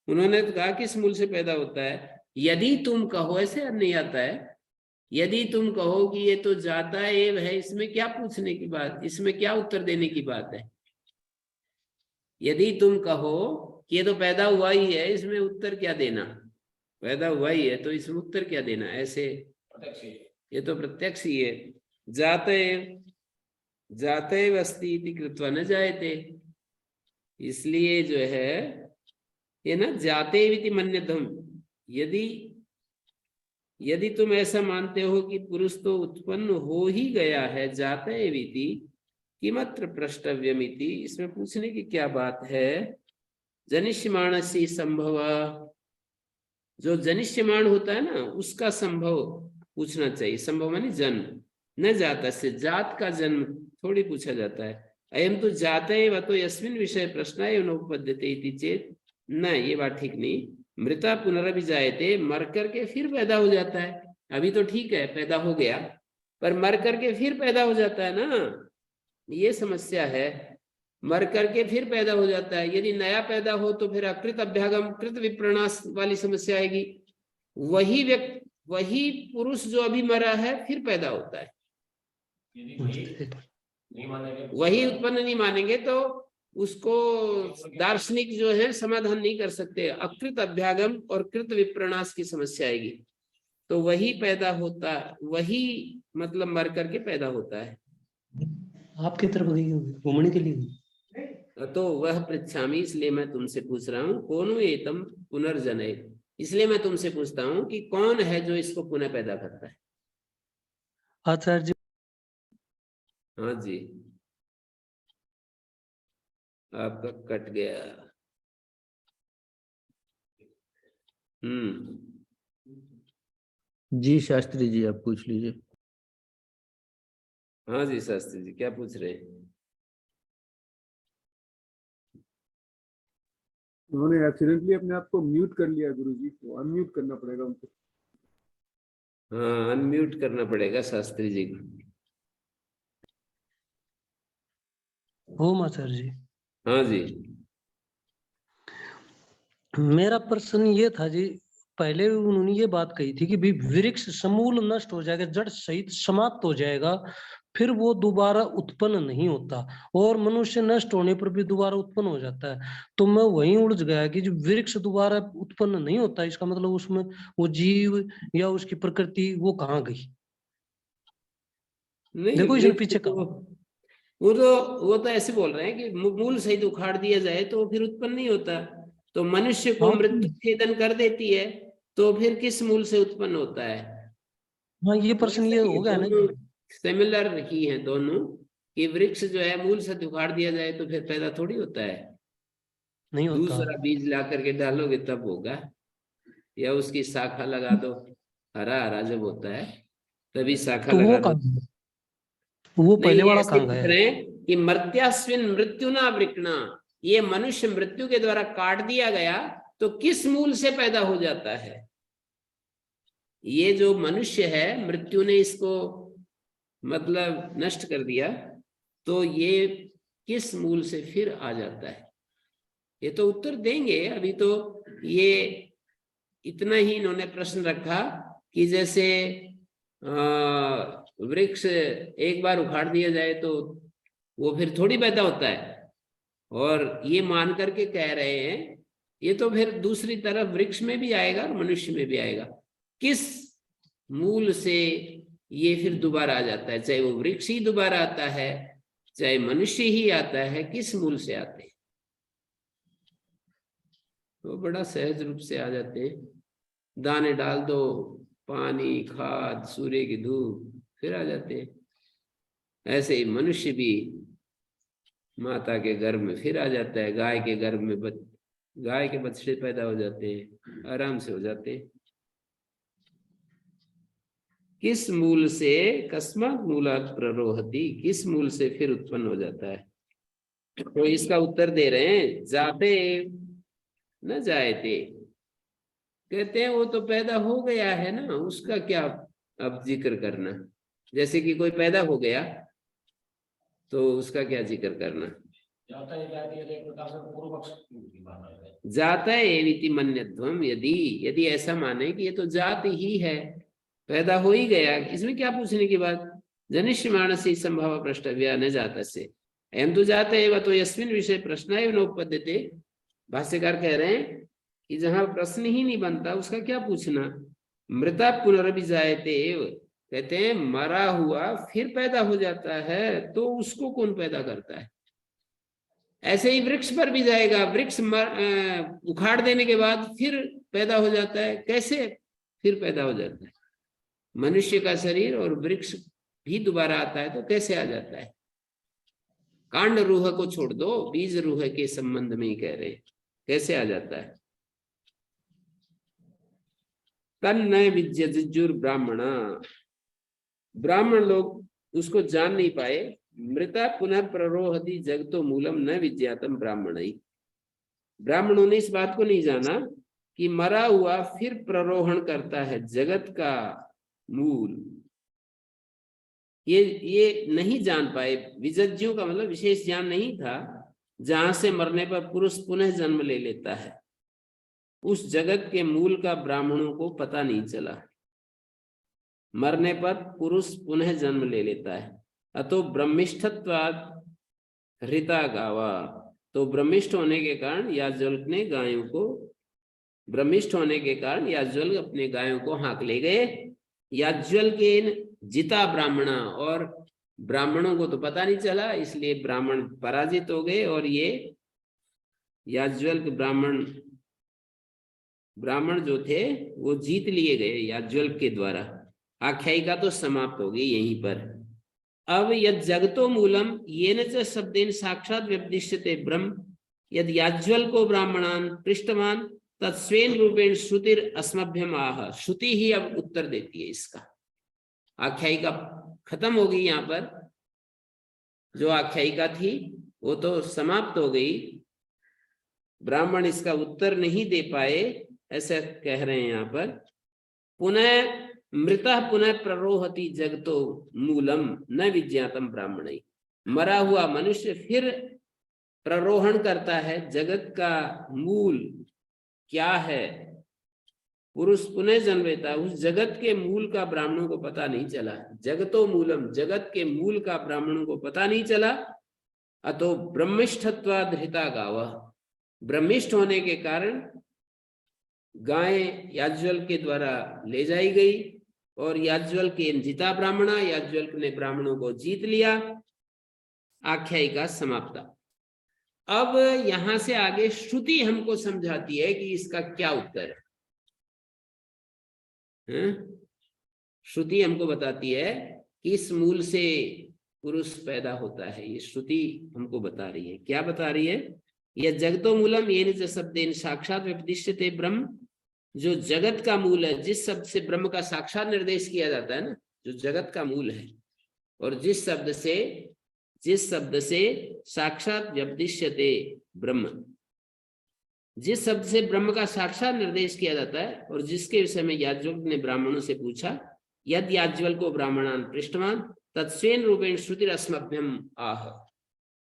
S1: उन्होंने तो कहा किस मूल से पैदा होता है, यदि तुम कहो, ऐसे नहीं आता है, यदि तुम कहो कि ये तो जाता एव है, इसमें क्या पूछने की बात, इसमें क्या उत्तर देने की बात है? यदि तुम कहो कि ये तो पैदा हुआ ही है, इसमें उत्तर क्या देना, पैदा हुआ ही है तो इसमें उत्तर क्या देना, ऐसे ये तो प्रत्यक्ष ही है। जाते वस्ती इति कृत्वा न जायते, इसलिए जो है ये ना जाते इति मन्यतम, यदि तुम ऐसा मानते हो कि पुरुष तो उत्पन्न हो ही गया है, जाते इति किमत्र प्रष्टव्यमिति, इसमें पूछने की क्या बात है? जनिष्यमाणस्य संभव, जो जनिष्यमाण होता है ना उसका संभव पूछना चाहिए। संभव मानी जन्म, न जाता से, जात का जन्म थोड़ी पूछा जाता है। अयम तो जाते व तो यस्मिन विषय प्रश्न एवं उपपद्यते इति चेत, न, ये बात ठीक नहीं। मृता पुनरभिजायते, मर करके फिर पैदा हो जाता है, अभी तो ठीक है पैदा हो गया, पर मर करके फिर पैदा हो जाता है ना, ये समस्या है। मर करके फिर पैदा हो जाता है, यदि नया पैदा हो तो फिर अकृत अभ्यागम कृत विप्रनाश वाली समस्या आएगी। वही व्यक्ति, वही पुरुष जो अभी मरा है फिर पैदा होता है, वही उत्पन्न नहीं मानेंगे तो उसको दार्शनिक जो है समाधान नहीं कर सकते। अकृत अभ्यागम और कृत विप्रनाश की समस्या आएगी, तो वही पैदा होता, वही मतलब मर करके पैदा होता है।
S3: आपकी तरफ गई होगी घूमने के लिए,
S1: तो वह पृच्छामि, इसलिए मैं तुमसे पूछ रहा हूँ, कौन एतम पुनर्जनयेत, इसलिए मैं तुमसे पूछता हूँ कि कौन है जो इसको पुनः पैदा करता है?
S3: आचार्य जी।
S1: हाँ जी, आपका कट गया।
S4: जी शास्त्री जी, आप पूछ लीजिए।
S1: हाँ जी शास्त्री जी, क्या पूछ रहे हैं?
S5: उन्होंने एक्सीडेंटली अपने आप को म्यूट कर लिया गुरुजी, तो अनम्यूट करना पड़ेगा उनको।
S1: हाँ, अनम्यूट करना पड़ेगा शास्त्री जी को।
S3: ओम आचार्य जी।
S1: हाँ जी,
S3: मेरा प्रश्न ये था जी, पहले उन्होंने ये बात कही थी कि भी वृक्ष समूल नष्ट हो जाएगा, जड़ सहित समाप्त हो जाएगा, फिर वो दोबारा उत्पन्न नहीं होता, और मनुष्य नष्ट होने पर भी दोबारा उत्पन्न हो जाता है। तो मैं वहीं उलझ गया कि जो वृक्ष दोबारा उत्पन्न नहीं होता, इसका मतलब उसमें वो जीव या उसकी प्रकृति वो कहाँ गई?
S1: नहीं,
S3: देखो इसने
S1: वृक्ष
S3: पीछे
S1: तो
S3: कहा,
S1: वो तो ऐसे बोल रहे हैं कि मूल सहित उखाड़ दिया जाए तो फिर उत्पन्न नहीं होता। तो मनुष्य को
S3: हाँ
S1: मृत्यु छेदन कर देती है, तो फिर किस मूल से उत्पन्न होता है?
S3: हाँ, ये प्रश्न ये हो गया ना।
S1: दोनों सिमिलर ही हैं दोनों, कि वृक्ष जो है मूल से उखाड़ दिया जाए तो फिर पैदा थोड़ी होता है।
S3: नहीं होता।
S1: दूसरा बीज ला करके डालोगे तब होगा, या उसकी शाखा लगा दो, हरा हरा जब होता है तभी शाखा
S3: तो वो
S1: लगा दो।
S3: कहाँ, वो पहले
S1: नहीं,
S3: वाला
S1: ऐसे
S3: कहाँ
S1: पूछ
S3: गया?
S1: रहे हैं कि मर्त्यास्विन मृत्युना वृक्णा, ये मनुष्य मृत्यु के द्वारा काट दिया गया तो किस मूल से पैदा हो जाता है? ये जो मनुष्य है, मृत्यु ने इसको मतलब नष्ट कर दिया, तो ये किस मूल से फिर आ जाता है? ये तो उत्तर देंगे। अभी तो ये इतना ही इन्होंने प्रश्न रखा कि जैसे वृक्ष एक बार उखाड़ दिया जाए तो वो फिर थोड़ी पैदा होता है, और ये मान करके कह रहे हैं ये तो फिर दूसरी तरफ वृक्ष में भी आएगा और मनुष्य में भी आएगा। किस मूल से ये फिर दोबारा आ जाता है? चाहे वो वृक्ष ही दोबारा आता है, चाहे मनुष्य ही आता है, किस मूल से आते हैं? तो बड़ा सहज रूप से आ जाते हैं। दाने डाल दो, पानी, खाद, सूर्य की धूप, फिर आ जाते हैं। ऐसे ही मनुष्य भी माता के गर्भ में फिर आ जाता है, गाय के गर्भ में गाय के बच्चे पैदा हो जाते हैं, आराम से हो जाते हैं। किस मूल से, कस्मात् मूलात् प्ररोहति, किस मूल से फिर उत्पन्न हो जाता है? तो इसका उत्तर दे रहे हैं, जाते न जायते। कहते हैं वो तो पैदा हो गया है ना, उसका क्या अब जिक्र करना? जैसे कि कोई पैदा हो गया तो उसका क्या जिक्र करना?
S2: जाता है एक प्रकार से पूर्व पक्ष की बात है।
S1: जाता है एविति मन्यध्वम, यदि ऐसा माने कि ये तो जात ही है, पैदा हो ही गया, इसमें क्या पूछने की बात? जनिष्य मानसी संभव प्रष्टव्य न जाता से एम तो जाता है, तो यस्मिन विषय प्रश्न है नोपद्यते। भाष्यकार कह रहे हैं कि जहां प्रश्न ही नहीं बनता उसका क्या पूछना? मृता पुनरभिजायते एव, कहते हैं मरा हुआ फिर पैदा हो जाता है, तो उसको कौन पैदा करता है? ऐसे ही वृक्ष पर भी जाएगा, वृक्ष उखाड़ देने के बाद फिर पैदा हो जाता है, कैसे फिर पैदा हो जाता है? मनुष्य का शरीर और वृक्ष भी दोबारा आता है तो कैसे आ जाता है? कांड रूह को छोड़ दो, बीज रूह के संबंध में ही कह रहे हैं, कैसे आ जाता है? तन्न विद्युर ब्राह्मण, ब्राह्मण लोग उसको जान नहीं पाए। मृता पुनः प्ररोहति जगतो मूलम न विज्ञातम ब्राह्मण, ब्राह्मणों ने इस बात को नहीं जाना कि मरा हुआ फिर प्ररोहण करता है जगत का मूल। ये नहीं जान पाए। विजज्यों का मतलब विशेष ज्ञान नहीं था, जहां से मरने पर पुरुष पुनः जन्म ले लेता है, उस जगत के मूल का ब्राह्मणों को पता नहीं चला। मरने पर पुरुष पुनः जन्म ले लेता है। अतो ब्रह्मिष्ठत्वात् हृता गावा, तो ब्रह्मिष्ठ होने के कारण याज्वल्क ने गायों को, ब्रह्मिष्ठ होने के कारण याज्वल्क अपने गायों को हाँक ले गए। याज्वल्केन जिता ब्राह्मणा, और ब्राह्मणों को तो पता नहीं चला, इसलिए ब्राह्मण पराजित हो गए, और ये याज्वल्क ब्राह्मण जो थे वो जीत लिए गए याज्वल्क के द्वारा। आख्यायिका तो समाप्त हो गई यहीं पर। अब यद जगतो मूलम येन च शब्देन साक्षात व्यपदिश्यते ब्रह्म, यद याज्वल्को ब्राह्मणान पृष्ठवान तत्स्वेन रूपेण श्रुतिर अस्मभ्यम आह। श्रुति ही अब उत्तर देती है इसका। आख्यायिका खत्म हो गई, यहाँ पर जो आख्यायिका थी वो तो समाप्त हो गई, ब्राह्मण इसका उत्तर नहीं दे पाए, ऐसा कह रहे हैं यहाँ पर। पुनः मृतः पुनः प्ररोहति जगतो मूलम न विज्ञातम ब्राह्मण, मरा हुआ मनुष्य फिर प्ररोहण करता है, जगत का मूल क्या है पुरुष पुनः जन्मेता, उस जगत के मूल का ब्राह्मणों को पता नहीं चला। जगतो मूलम, जगत के मूल का ब्राह्मणों को पता नहीं चला। अतो ब्रह्मिष्ठत्वाद हृता गाव, ब्रह्मिष्ठ होने के कारण गाय याज्वल के द्वारा ले जाई गई और याज्वल के जिता ब्राह्मणा, याज्वल ने ब्राह्मणों को जीत लिया। आख्यायिका समाप्ता। अब यहां से आगे श्रुति हमको समझाती है कि इसका क्या उत्तर है। श्रुति हमको बताती है कि इस मूल से पुरुष पैदा होता है। ये श्रुति हमको बता रही है। क्या बता रही है? यह जगतो मूलम येन च शब्देन साक्षात व्यपदिश्यते ब्रह्म, जो जगत का मूल है, जिस शब्द से ब्रह्म का साक्षात निर्देश किया जाता है ना, जो जगत का मूल है, और जिस शब्द से साक्षात व्यपदिश्यते ब्रह्म, जिस शब्द से ब्रह्म का साक्षात निर्देश किया जाता है, और जिसके विषय में याज्ञवल्क्य ने ब्राह्मणों से पूछा, यद याज्ञवल्क्य को ब्राह्मणान पृष्ठवान तत्स्वेन रूपेण श्रुतिरस्मभ्यम आह।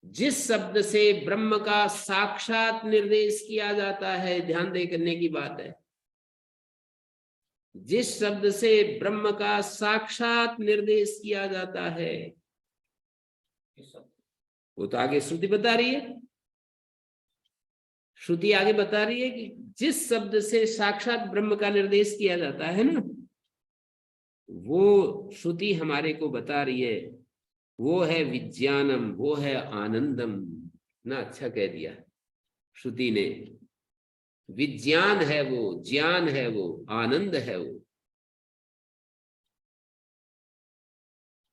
S1: जिस शब्द से ब्रह्म का साक्षात निर्देश किया जाता है, ध्यान दे करने की बात है, जिस शब्द से ब्रह्म का साक्षात निर्देश किया जाता है, वो तो आगे श्रुति बता रही है। श्रुति आगे बता रही है कि जिस शब्द से साक्षात ब्रह्म का निर्देश किया जाता है ना, वो श्रुति हमारे को बता रही है, वो है विज्ञानम, वो है आनंदम। ना अच्छा कह दिया श्रुति ने। विज्ञान है वो, ज्ञान है वो, आनंद है वो।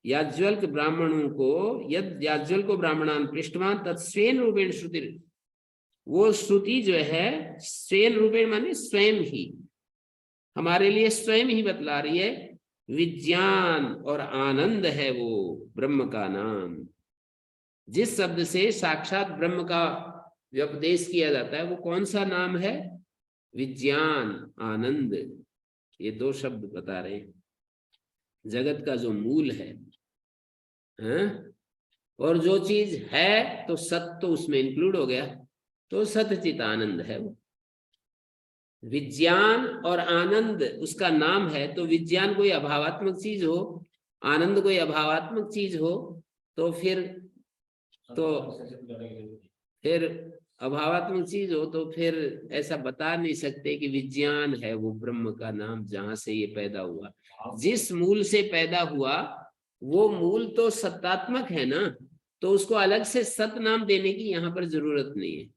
S1: याज्ञवल्क्य ब्राह्मणों को, यद याज्ञवल्क्य को ब्राह्मणान पृष्ठवान तत्स्वेन रूपेण श्रुति, वो श्रुति जो है स्वेन रूपेण माने स्वयं ही, हमारे लिए स्वयं ही बतला रही है। विज्ञान और आनंद है वो ब्रह्म का नाम। जिस शब्द से साक्षात ब्रह्म का व्यपदेश किया जाता है, वो कौन सा नाम है? विज्ञान, आनंद। ये दो शब्द बता रहे हैं जगत का जो मूल है। और जो चीज है तो सत तो उसमें इंक्लूड हो गया, तो सतचित आनंद है वो। विज्ञान और आनंद उसका नाम है, तो विज्ञान कोई अभावात्मक चीज हो, आनंद कोई अभावात्मक चीज हो, तो फिर अभावात्मक चीज हो तो फिर ऐसा बता नहीं सकते कि विज्ञान है वो ब्रह्म का नाम, जहां से ये पैदा हुआ। जिस मूल से पैदा हुआ वो मूल तो सत्तात्मक है ना, तो उसको अलग से सत नाम देने की यहाँ पर जरूरत नहीं है।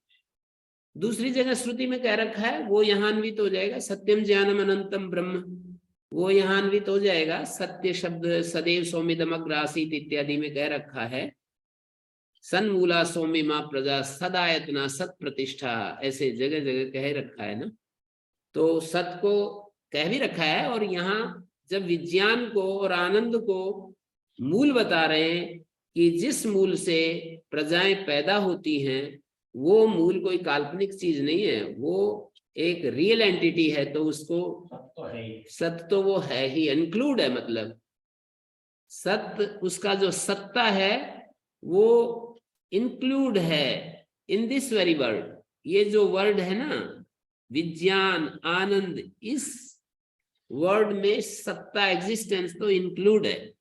S1: दूसरी जगह श्रुति में कह रखा है, वो यहाँ अन्वित हो जाएगा, सत्यम ज्ञानम अनंतम ब्रह्म, वो यहाँ अन्वित हो जाएगा। सत्य शब्द सदैव सौम्यदम अग्र आसीत इत्यादि में कह रखा है, सन्मूला सौम्यमा प्रजा सदायतना सत प्रतिष्ठा, ऐसे जगह जगह कह रखा है ना। तो सत को कह भी रखा है, और यहाँ जब विज्ञान को और आनंद को मूल बता रहे हैं कि जिस मूल से प्रजाएं पैदा होती हैं, वो मूल कोई काल्पनिक चीज नहीं है, वो एक रियल एंटिटी है, तो उसको सत्य तो वो है ही, इंक्लूड है। मतलब सत्य, उसका जो सत्ता है वो इंक्लूड है इन दिस वेरी वर्ड। ये जो वर्ड है ना, विज्ञान, आनंद, इस वर्ड में सत्ता, एग्जिस्टेंस तो इंक्लूड है।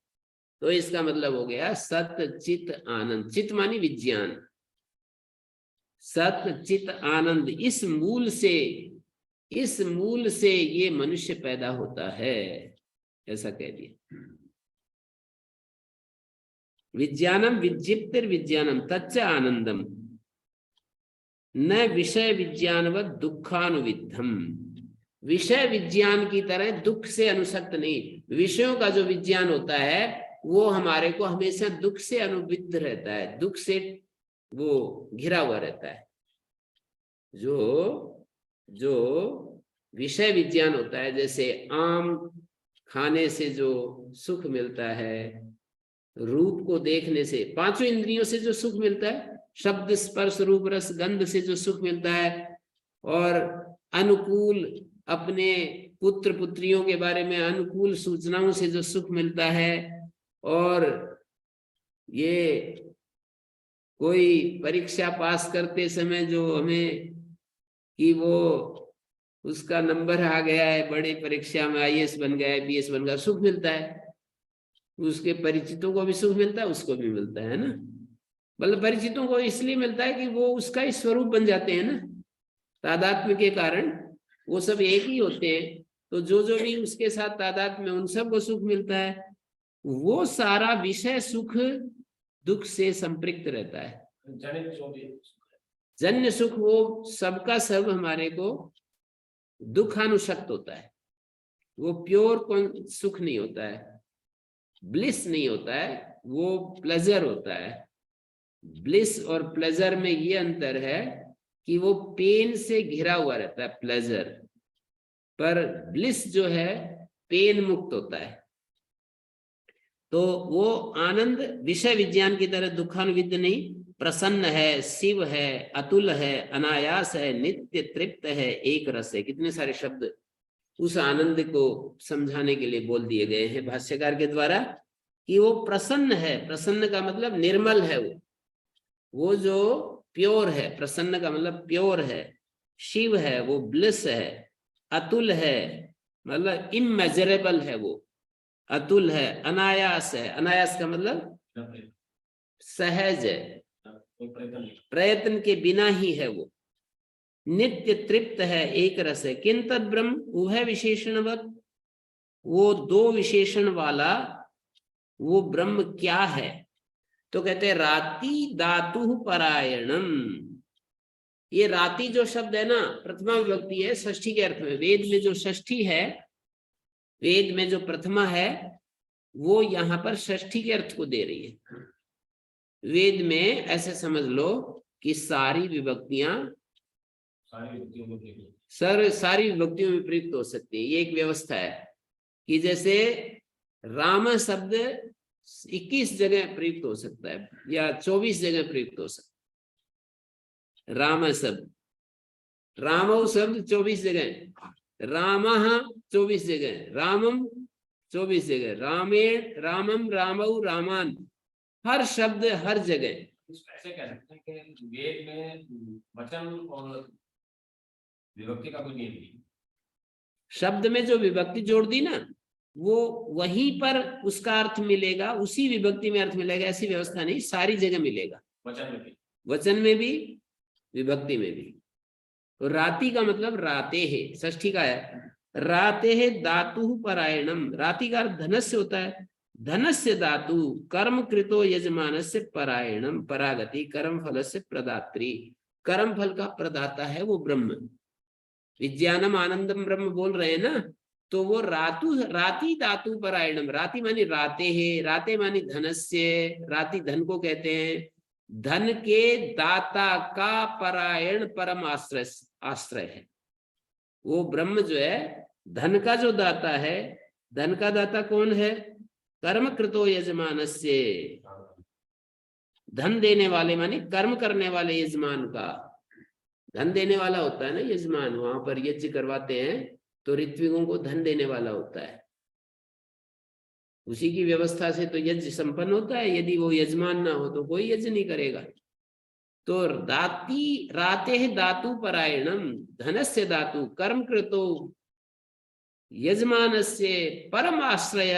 S1: तो इसका मतलब हो गया सत्य चित आनंद। चित मानी विज्ञान, सत्य चित आनंद, इस मूल से ये मनुष्य पैदा होता है, ऐसा कह दिया। विज्ञानम विज्ञप्तिर्विज्ञानम तच्च आनंदम न विषय विज्ञानवत दुखानुविद्धम। विषय विज्ञान की तरह दुख से अनुसक्त नहीं। विषयों का जो विज्ञान होता है वो हमारे को हमेशा दुख से अनुविद्ध रहता है, दुख से वो घिरा हुआ रहता है। जो विषय विज्ञान होता है, जैसे आम खाने से जो सुख मिलता है, रूप को देखने से, पांचों इंद्रियों से जो सुख मिलता है, शब्द स्पर्श रूप रस गंध से जो सुख मिलता है, और अनुकूल अपने पुत्र पुत्रियों के बारे में अनुकूल सूचनाओं से जो सुख मिलता है, और ये कोई परीक्षा पास करते समय जो हमें कि वो उसका नंबर आ गया है, बड़ी परीक्षा में IAS बन गया है, PS बन गया, सुख मिलता है। उसके परिचितों को भी सुख मिलता है, उसको भी मिलता है ना। मतलब परिचितों को इसलिए मिलता है कि वो उसका ही स्वरूप बन जाते हैं ना, तादात्म्य के कारण वो सब एक ही होते हैं। तो जो जो भी उसके साथ तादात्म्य में, उन सब को सुख मिलता है। वो सारा विषय सुख दुख से संपृक्त रहता है।
S2: जनित जो भी
S1: जन्य सुख वो सबका सब हमारे को दुखानुशक्त होता है। वो प्योर सुख नहीं होता है, ब्लिस नहीं होता है, वो प्लेजर होता है। ब्लिस और प्लेजर में ये अंतर है कि वो पेन से घिरा हुआ रहता है प्लेजर, पर ब्लिस जो है पेन मुक्त होता है। तो वो आनंद विषय विज्ञान की तरह दुखानुविद नहीं, प्रसन्न है, शिव है, अतुल है, अनायास है, नित्य तृप्त है, एक रस है। कितने सारे शब्द उस आनंद को समझाने के लिए बोल दिए गए हैं भाष्यकार के द्वारा कि वो प्रसन्न है। प्रसन्न का मतलब निर्मल है, वो जो प्योर है। प्रसन्न का मतलब प्योर है। शिव है, वो ब्लिस है। अतुल है मतलब इमेजरेबल है, वो अतुल है। अनायास है, अनायास का मतलब सहज है, प्रयत्न के बिना ही है वो। नित्य तृप्त है, एक रस है। किं तद ब्रह्म, वह विशेषणवत, वो दो विशेषण वाला वो ब्रह्म क्या है? तो कहते हैं राति धातु परायणम। ये राति जो शब्द है ना, प्रथमा विभक्ति है षष्ठी के अर्थ में। वेद में जो षष्ठी है, वेद में जो प्रथमा है, वो यहाँ पर षष्ठी के अर्थ को दे रही है। वेद में ऐसे समझ लो कि सारी विभक्तियां सारी विभक्तियों में प्रयुक्त हो सकती है। ये एक व्यवस्था है कि जैसे राम शब्द 21 जगह प्रयुक्त हो सकता है या 24 जगह प्रयुक्त हो सकता है। राम शब्द, रामौ शब्द 24 जगह, रामः 24 जगह, रामम 24 जगह, रामेण, रामम, रामौ, रामान, हर शब्द हर जगह।
S2: ऐसे कह सकते हैं कि वेद में वचन और विभक्ति का कोई नियम नहीं।
S1: शब्द में जो विभक्ति जोड़ दी ना, वो वहीं पर उसका अर्थ मिलेगा, उसी विभक्ति में अर्थ मिलेगा, ऐसी व्यवस्था नहीं, सारी जगह मिलेगा।
S2: वचन में भी,
S1: वचन में भी, विभक्ति में भी। तो राति का मतलब राते है, षष्ठी का है। राते है धातु परायणम। राति का अर्थ धनस्य होता है। धनस्य धातु कर्म कृतो यजमानस्य परायणम। परागति कर्म फल से प्रदात्री, कर्म फल का प्रदाता है वो ब्रह्म। विज्ञानम आनंदम ब्रह्म बोल रहे हैं ना, तो वो राति धातु परायणम। राति मानी राते है, राते मानी धनस्य, राति धन को कहते हैं। धन के दाता का परायण परम आश्रय है वो ब्रह्म जो है। धन का जो दाता है, धन का दाता कौन है? कर्म कृतो यजमानस्य। धन देने वाले माने कर्म करने वाले यजमान का। धन देने वाला होता है ना यजमान, वहां पर यज्ञ करवाते हैं तो ऋत्विकों को धन देने वाला होता है। उसी की व्यवस्था से तो यज्ञ संपन्न होता है। यदि वो यजमान ना हो तो कोई यज्ञ नहीं करेगा। तो राते है धातु परायणम, धनस्य धातु कर्म कृतो यजमानस्य परम आश्रय।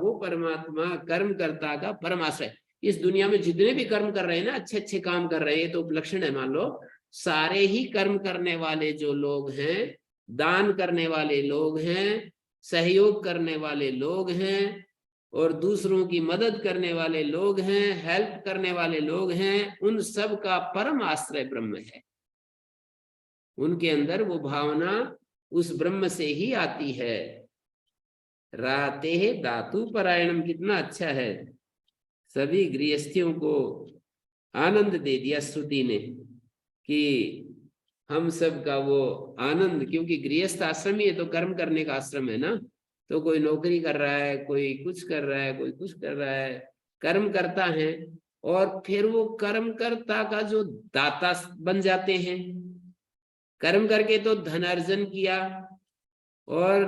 S1: वो परमात्मा कर्मकर्ता का परम आश्रय। इस दुनिया में जितने भी कर्म कर रहे हैं ना, अच्छे अच्छे काम कर रहे हैं, तो उपलक्षण है मान लो, सारे ही कर्म करने वाले जो लोग हैं, दान करने वाले लोग हैं, सहयोग करने वाले लोग हैं, और दूसरों की मदद करने वाले लोग हैं, हेल्प करने वाले लोग हैं, उन सब का परम आश्रय ब्रह्म है। उनके अंदर वो भावना उस ब्रह्म से ही आती है। राते धातु परायणम, कितना अच्छा है। सभी गृहस्थियों को आनंद दे दिया श्रुति ने कि हम सब का वो आनंद, क्योंकि गृहस्थ आश्रम ही है तो कर्म करने का आश्रम है ना। तो कोई नौकरी कर रहा है, कोई कुछ कर रहा है, कोई कुछ कर रहा है, कर्म करता है, और फिर वो कर्मकर्ता का जो दाता बन जाते हैं। कर्म करके तो धन अर्जन किया और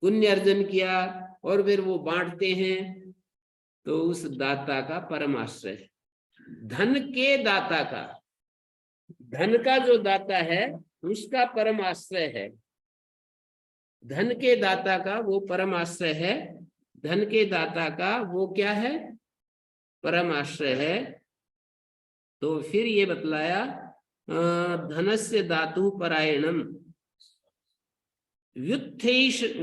S1: पुण्य अर्जन किया, और फिर वो बांटते हैं, तो उस दाता का परम आश्रय, धन के दाता का, धन का जो दाता है उसका परम आश्रय है। धन के दाता का वो परम आश्रय है, धन के दाता का वो क्या है, परम आश्रय है। तो फिर ये बतलाया धनस्य धातु परायणम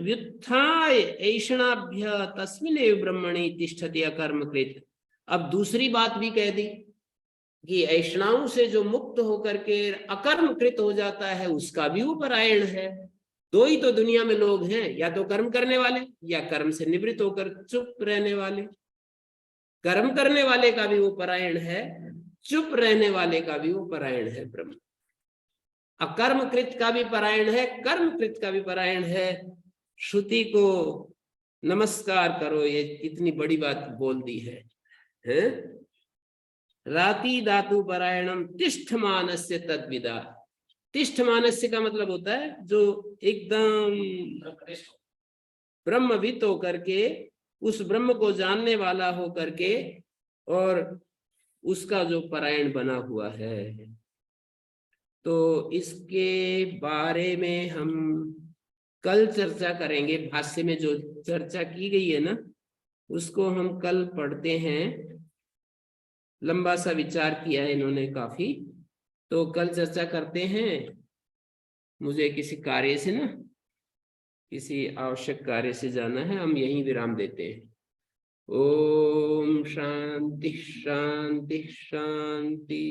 S1: व्युत्थाय ऐषणाभ्य तस्मिन्नेव ब्रह्मणि तिष्ठति अकर्मकृत। अब दूसरी बात भी कह दी कि ऐषणाओं से जो मुक्त होकर के अकर्मकृत हो जाता है उसका भी वो परायण है। दो ही तो दुनिया में लोग हैं, या तो कर्म करने वाले या कर्म से निवृत्त होकर चुप रहने वाले। कर्म करने वाले का भी वो परायण है, चुप रहने वाले का भी वो परायण है ब्रह्म। अकर्मकृत का भी परायण है, कर्मकृत का भी परायण है। श्रुति को नमस्कार करो, ये इतनी बड़ी बात बोल दी है, हैं? राति धातु परायणम तिष्ठ मानस्य तद्विदा। तिष्ठ मानस्य का मतलब होता है जो एकदम ब्रह्मविद होकर के, उस ब्रह्म को जानने वाला होकर के, और उसका जो परायण बना हुआ है। तो इसके बारे में हम कल चर्चा करेंगे। भाष्य में जो चर्चा की गई है ना, उसको हम कल पढ़ते हैं। लंबा सा विचार किया है इन्होंने काफी, तो कल चर्चा करते हैं। मुझे किसी कार्य से ना, किसी आवश्यक कार्य से जाना है, हम यहीं विराम देते हैं। ओम शांति शांति शांति।